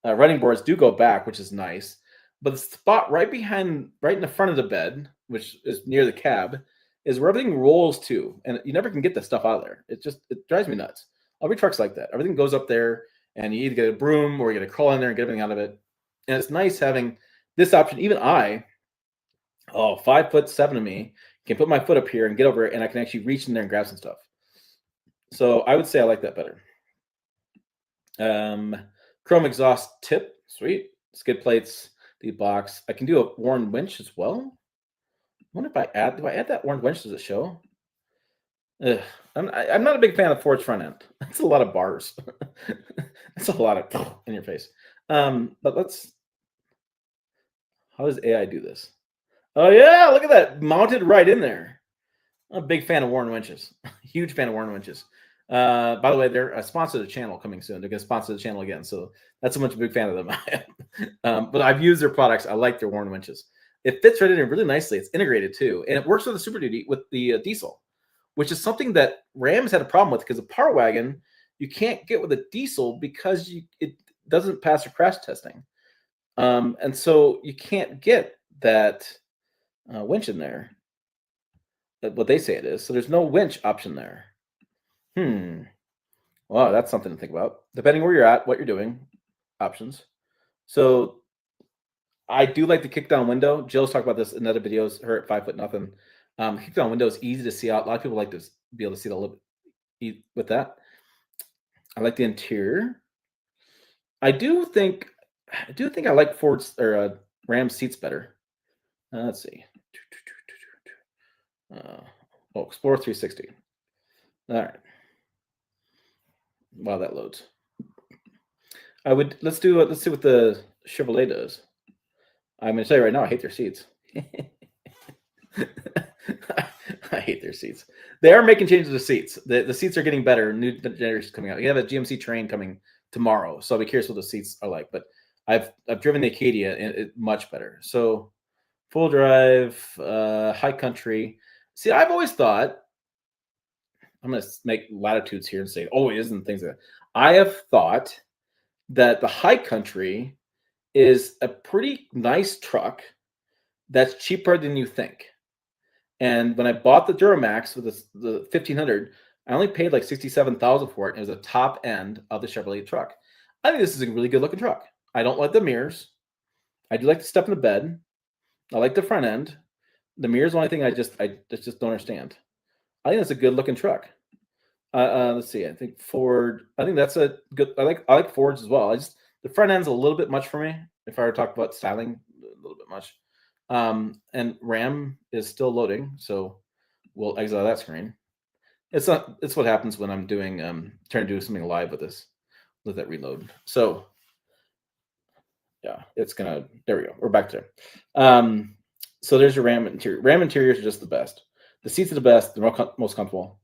running boards do go back, which is nice. But the spot right in the front of the bed, which is near the cab, is where everything rolls to, and you never can get the stuff out of there. It drives me nuts. Every truck's like that. Everything goes up there, and you either get a broom or you got to crawl in there and get everything out of it. And it's nice having this option. Even 5'7" of me, can put my foot up here and get over it, and I can actually reach in there and grab some stuff. So I would say I like that better. Chrome exhaust tip, sweet. Skid plates, the box. I can do a worn winch as well. I wonder if do I add that worn winch? Does it show? I'm not a big fan of Ford's front end. That's a lot of bars. That's a lot of in your face. But how does AI do this? Oh yeah, look at that, mounted right in there. I'm a big fan of Warren winches. Huge fan of Warren winches. By the way, they're a sponsor of the channel coming soon. They're going to sponsor the channel again, so that's how much a big fan of them I am. But I've used their products. I like their Warren winches. It fits right in there really nicely. It's integrated too, and it works with the Super Duty with the diesel, which is something that Rams had a problem with because the Power Wagon you can't get with a diesel because it doesn't pass your crash testing, and so you can't get that winch in there. What they say it is. So there's no winch option there. Well, that's something to think about. Depending where you're at, what you're doing, options. So I do like the kick down window. Jill's talked about this in other videos. Her at 5 foot nothing. Kick down window is easy to see out. A lot of people like to be able to see the little bit with that. I like the interior. I do think I like Ford's or Ram's seats better. Let's see. Explorer 360. All right. Wow, that loads. Let's see what the Chevrolet does. I'm going to tell you right now, I hate their seats. I hate their seats. They are making changes to the seats. The seats are getting better. New generations coming out. You have a GMC train coming tomorrow, so I'll be curious what the seats are like. But I've driven the Acadia, and it's much better. So full drive, high country. See, I've always thought, I'm going to make latitudes here and say, oh, it isn't things like that. I have thought that the high country is a pretty nice truck that's cheaper than you think. And when I bought the Duramax with the 1500, I only paid like $67,000 for it. And it was a top end of the Chevrolet truck. I think this is a really good looking truck. I don't like the mirrors. I do like the step in the bed. I like the front end. The mirrors, the only thing I just don't understand. I think that's a good looking truck. Let's see. I think Ford. I think that's a good. I like Fords as well. The front end's a little bit much for me. If I were to talk about styling, a little bit much. And RAM is still loading, so we'll exit out that screen. It's what happens when I'm doing trying to do something live with this. Let that reload. So yeah, it's gonna. There we go. We're back there. So there's your RAM interior. RAM interiors are just the best. The seats are the best. They're most comfortable.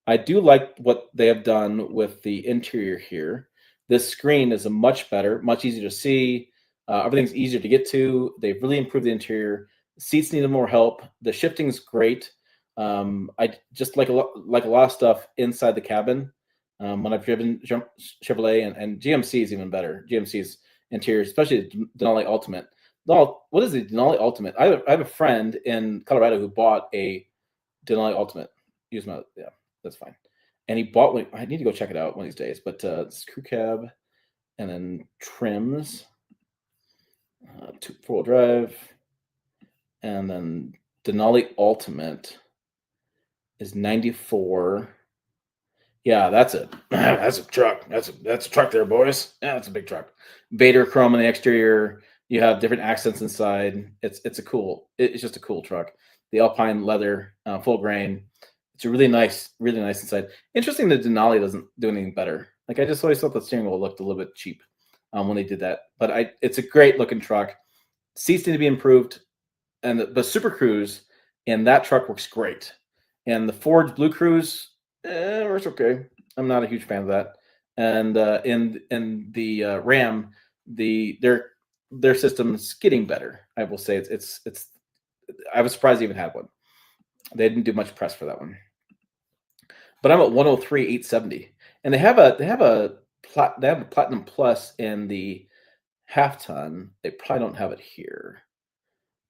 I do like what they have done with the interior here. This screen is a much better, much easier to see. Everything's easier to get to. They've really improved the interior. Seats need more help. The shifting's great. I just like a lot of stuff inside the cabin. When I've driven Chevrolet and GMC is even better. GMC's interior, especially the Denali Ultimate. No, what is the Denali Ultimate? I have a friend in Colorado who bought a Denali Ultimate. Use my yeah, that's fine. And he bought one. I need to go check it out one of these days. But it's crew cab, and then trims, 4-wheel drive, and then Denali Ultimate is 94. Yeah, that's it. That's a truck. That's a truck there, boys. Yeah, that's a big truck. Vader chrome on the exterior. You have different accents inside. It's just a cool truck. The Alpine leather, full grain. It's a really nice inside. Interesting that Denali doesn't do anything better. Like I just always thought the steering wheel looked a little bit cheap when they did that. But it's a great looking truck. Seats need to be improved, and the Super Cruise in that truck works great. And the Ford Blue Cruise, works okay. I'm not a huge fan of that. And in the Ram, their system's getting better. I will say it's. I was surprised they even had one. They didn't do much press for that one. But I'm at 103,870, and they have a Platinum Plus in the half ton. They probably don't have it here.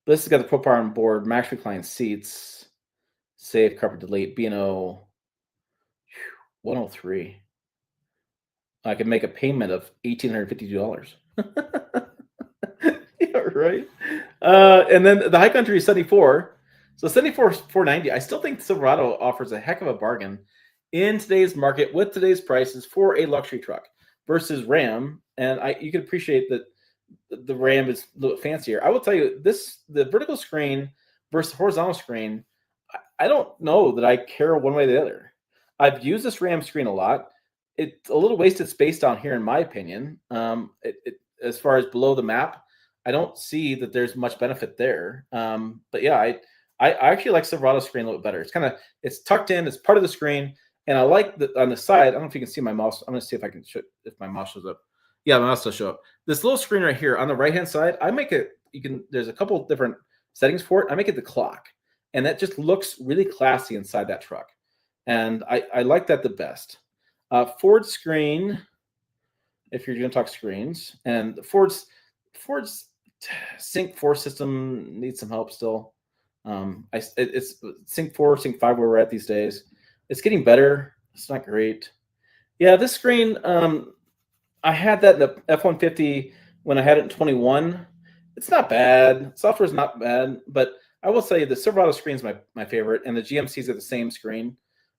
This has got the Pro Power on board, max recline seats, save carpet delete, B&O, 103. I could make a payment of $1,852. Yeah, right. And then the High Country is 74. So 74 is 490. I still think Silverado offers a heck of a bargain in today's market with today's prices for a luxury truck versus Ram. And you can appreciate that the Ram is a little fancier. I will tell you the vertical screen versus horizontal screen, I don't know that I care one way or the other. I've used this Ram screen a lot. It's a little wasted space down here, in my opinion. As far as below the map, I don't see that there's much benefit there. But yeah, I actually like Silverado screen a little bit better. It's tucked in, it's part of the screen, and I like that on the side. I don't know if you can see my mouse. I'm gonna see if I can show if my mouse shows up. Yeah, my mouse will show up. This little screen right here on the right hand side, I make it. There's a couple different settings for it. I make it the clock, and that just looks really classy inside that truck, and I like that the best. Ford screen, if you're going to talk screens, and Ford's Sync 4 system needs some help still. It's Sync 4, Sync 5 where we're at these days. It's getting better. It's not great. Yeah, this screen, I had that in the F-150 when I had it in 21. It's not bad. Software's not bad, but I will say the Silverado screen is my favorite, and the GMCs are the same screen.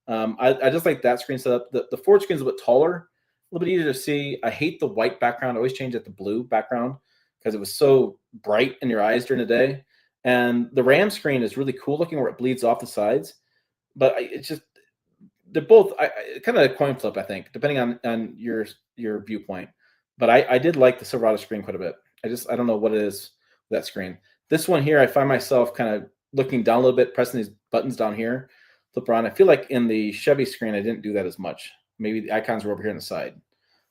I just like that screen setup. The Ford screen is a bit taller, a little bit easier to see. I hate the white background. I always change it to blue background because it was so bright in your eyes during the day. And the Ram screen is really cool looking where it bleeds off the sides. But it's just they're both kind of a coin flip, I think, depending on your viewpoint. But I did like the Silverado screen quite a bit. I don't know what it is with that screen. This one here, I find myself kind of looking down a little bit, pressing these buttons down here. Flip around. I feel like in the Chevy screen, I didn't do that as much. Maybe the icons were over here on the side.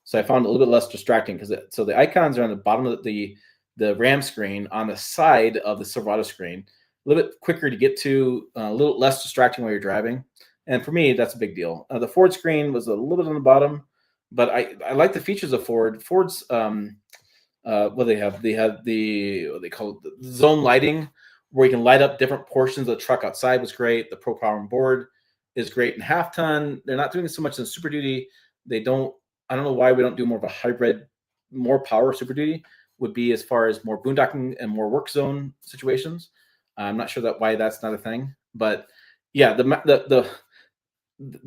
So I found it a little bit less distracting so the icons are on the bottom of the Ram screen on the side of the Silverado screen. A little bit quicker to get to, a little less distracting while you're driving. And for me, that's a big deal. The Ford screen was a little bit on the bottom, but I like the features of Ford. Ford's, what they have? They have what they call it, the zone lighting, where you can light up different portions of the truck outside was great. The Pro Power on board is great in half ton. They're not doing so much in Super Duty. I don't know why we don't do more of a hybrid, more power Super Duty would be as far as more boondocking and more work zone situations. I'm not sure why that's not a thing, but yeah, the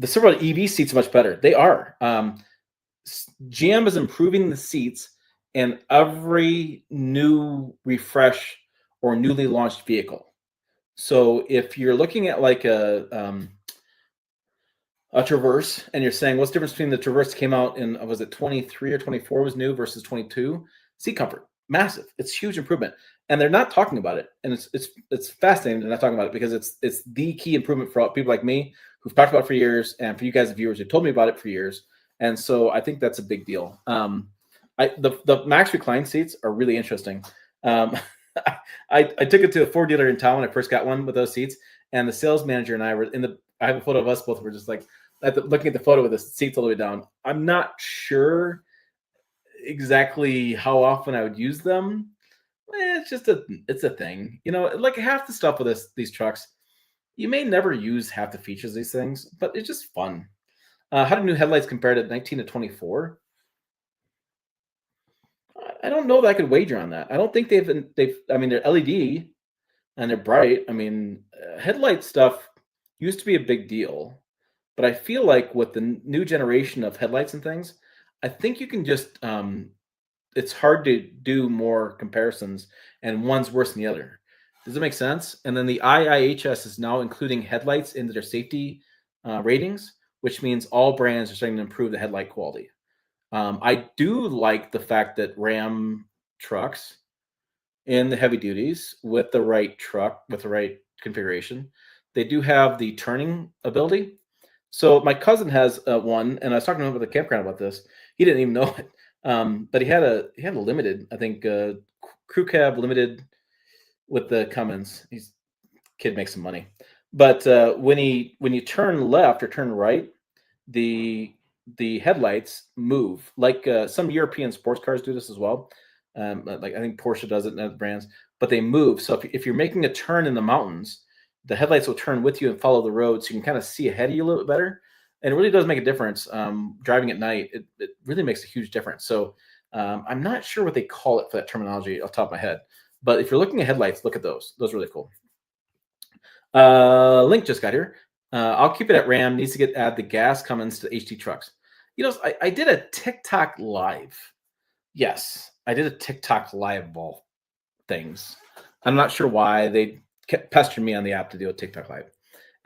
Silverado EV seats are much better. They are. GM is improving the seats in every new refresh or newly launched vehicle. So if you're looking at like a Traverse and you're saying what's the difference between the Traverse that came out in, was it 23 or 24 was new versus 22? Seat comfort, massive. It's huge improvement. and they're not talking about it. And it's fascinating they're not talking about it because it's the key improvement for people like me who've talked about it for years, and for you guys, the viewers who told me about it for years. And so I think that's a big deal. The max recline seats are really interesting. Um, I took it to a Ford dealer in town when I first got one with those seats, and the sales manager and I were in the. I have a photo of us both. We're just like looking at the photo with the seats all the way down. I'm not sure exactly how often I would use them. It's a thing, like half the stuff with these trucks. You may never use half the features of these things, but it's just fun. How do new headlights compare to 19 to 24? I don't know that I could wager on that. I don't think I mean, they're LED and they're bright. I mean, headlight stuff used to be a big deal, but I feel like with the new generation of headlights and things, I think you can just it's hard to do more comparisons, and one's worse than the other. Does it make sense? And then the IIHS is now including headlights into their safety ratings, which means all brands are starting to improve the headlight quality. I do like the fact that Ram trucks in the heavy duties with the right truck, with the right configuration, they do have the turning ability. So my cousin has one, and I was talking to him at the campground about this. He didn't even know it, but he had a limited, I think, crew cab limited with the Cummins. He's kid makes some money, but when you turn left or turn right, the the headlights move like some European sports cars do this as well. Like I think Porsche does it and other brands, but they move. So if you're making a turn in the mountains, the headlights will turn with you and follow the road, so you can kind of see ahead of you a little bit better. And it really does make a difference. Driving at night, it really makes a huge difference. So I'm not sure what they call it for that terminology off the top of my head, but if you're looking at headlights, look at those. Those are really cool. Link just got here. I'll keep it at Ram. Needs to add the gas Cummins to HT trucks. I did a TikTok live. Yes, I did a TikTok live of all things. I'm not sure why they kept pestering me on the app to do a TikTok live.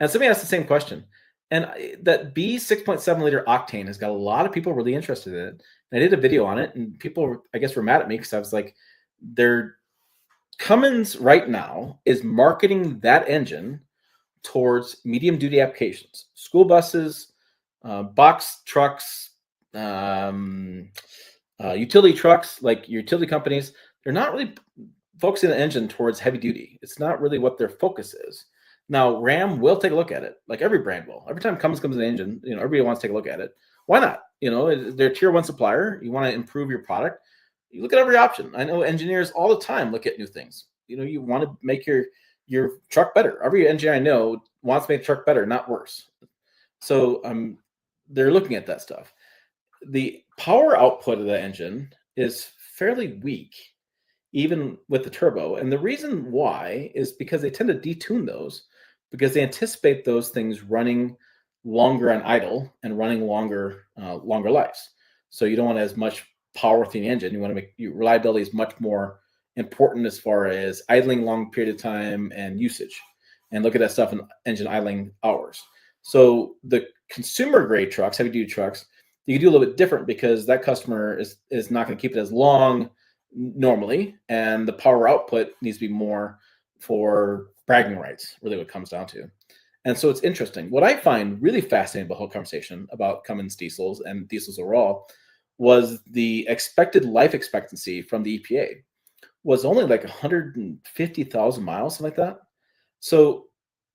And somebody asked the same question. And that B 6.7 liter octane has got a lot of people really interested in it. And I did a video on it, and people, I guess, were mad at me because I was like, their Cummins right now is marketing that engine towards medium duty applications, school buses, box trucks, um, utility trucks, like utility companies. They're not really focusing the engine towards heavy duty. It's not really what their focus is. Now, Ram will take a look at it, like every brand will. Every time Cummins comes in the engine, everybody wants to take a look at it. Why not? They're a tier one supplier. You want to improve your product. You look at every option. I know engineers all the time look at new things. You want to make your truck better. Every engineer I know wants to make the truck better, not worse. So they're looking at that stuff. The power output of the engine is fairly weak, even with the turbo. And the reason why is because they tend to detune those because they anticipate those things running longer on idle and running longer lives. So you don't want as much power through the engine. You want to make reliability is much more important as far as idling long period of time and usage. And look at that stuff in engine idling hours. So the consumer grade trucks, heavy duty trucks, you can do a little bit different because that customer is not going to keep it as long normally, and the power output needs to be more for bragging rights, really what it comes down to. And so it's interesting. What I find really fascinating about the whole conversation about Cummins diesels and diesels overall was the expected life expectancy from the EPA was only like 150,000 miles, something like that. So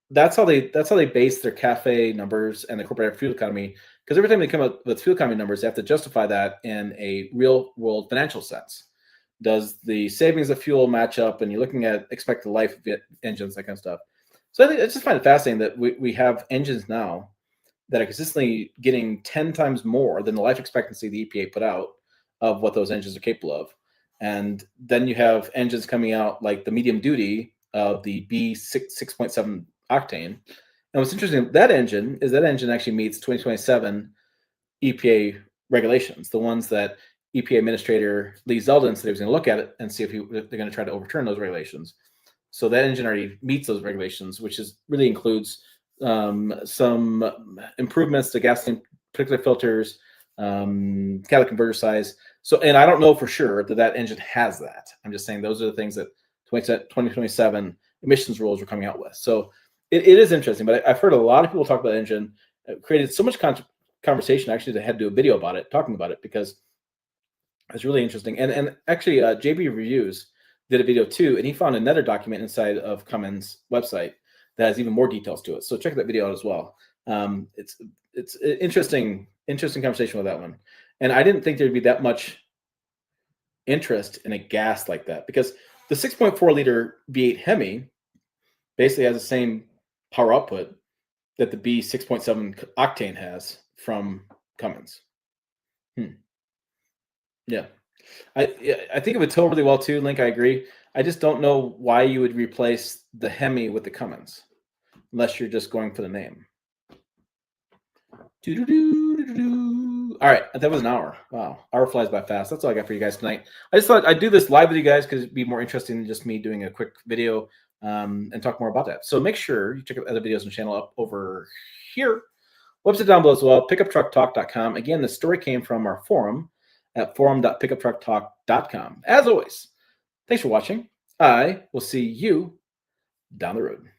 that's how they base their CAFE numbers and the corporate fuel economy. Because every time they come up with fuel economy numbers, they have to justify that in a real world financial sense. Does the savings of fuel match up? And you're looking at expected life of engines, that kind of stuff. So I just find it fascinating that we have engines now that are consistently getting 10 times more than the life expectancy the EPA put out of what those engines are capable of. And then you have engines coming out like the medium duty of the B6.7 octane. And what's interesting, that engine actually meets 2027 EPA regulations, the ones that EPA Administrator Lee Zeldin said he was going to look at it and see if they're going to try to overturn those regulations. So that engine already meets those regulations, which really includes some improvements to gasoline particulate filters, catalytic converter size. So, and I don't know for sure that engine has that. I'm just saying those are the things that 2027 emissions rules we're coming out with. So it is interesting, but I've heard a lot of people talk about the engine. It created so much conversation actually that I had to do a video about it, talking about it, because it's really interesting. And actually, JB Reviews did a video too, and he found another document inside of Cummins' website that has even more details to it. So check that video out as well. It's an interesting conversation with that one. And I didn't think there'd be that much interest in a gas like that, because the 6.4 liter V8 Hemi basically has the same power output that the B 6.7 octane has from Cummins. Yeah. I think it would tow really well too, Link. I agree. I just don't know why you would replace the Hemi with the Cummins, unless you're just going for the name. All right, that was an hour. Wow, hour flies by fast. That's all I got for you guys tonight. I just thought I'd do this live with you guys because it'd be more interesting than just me doing a quick video and talk more about that. So make sure you check out other videos on the channel up over here. Website down below as well, pickuptrucktalk.com. Again, the story came from our forum at forum.pickuptrucktalk.com. As always, thanks for watching. I will see you down the road.